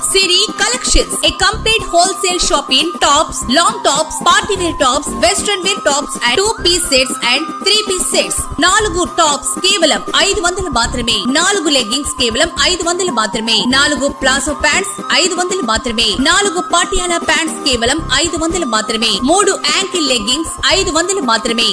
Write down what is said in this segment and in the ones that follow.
Siri Collections, a complete wholesale shop in tops, long tops, party wear tops, western wear tops and 2-piece sets and 3-piece sets. 4 tops కేవలం 500 మాత్రమే. 4 leggings కేవలం 500 మాత్రమే. 4 palazzo pants 500 మాత్రమే. 4 Patiala pants కేవలం 500 మాత్రమే. 3 ankle leggings 500 మాత్రమే.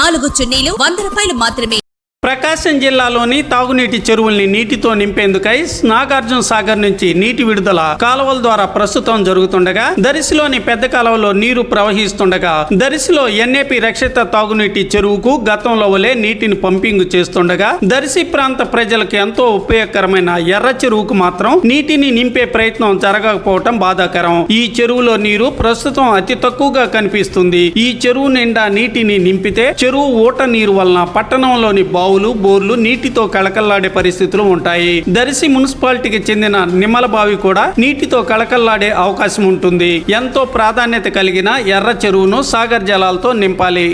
4 చున్నీలు 100 రూపాయలు మాత్రమే. ప్రకాశం జిల్లాలోని తాగునీటి చెరువుల్ని నీటితో నింపేందుకై నాగార్జున సాగర్ నుంచి నీటి విడుదల కాలువల ద్వారా ప్రస్తుతం జరుగుతుండగా దరిసిలోని పెద్ద కాలువలో నీరు ప్రవహిస్తుండగా దరిసిలో ఎన్ఏపి రక్షిత తాగునీటి చెరువుకు గతంలో వలె నీటిని పంపింగ్ చేస్తుండగా దరిసి ప్రాంత ప్రజలకు ఎంతో ఉపయోగకరమైన ఎర్ర చెరువుకు మాత్రం నీటిని నింపే ప్రయత్నం జరగకపోవటం బాధాకరం. ఈ చెరువులో నీరు ప్రస్తుతం అతి తక్కువగా కనిపిస్తుంది. ఈ చెరువు నిండా నీటిని నింపితే చెరువు ఊట నీరు వలన పట్టణంలోని బోర్లు నీటితో కళకళ్లాడే పరిస్థితులు ఉంటాయి. దరిసి మున్సిపాలిటీకి చెందిన నిమ్మల బావి కూడా నీటితో కళకళ్లాడే అవకాశం ఉంటుంది. ఎంతో ప్రాధాన్యత కలిగిన ఎర్ర చెరువును సాగర్ జలాలతో నింపాలి.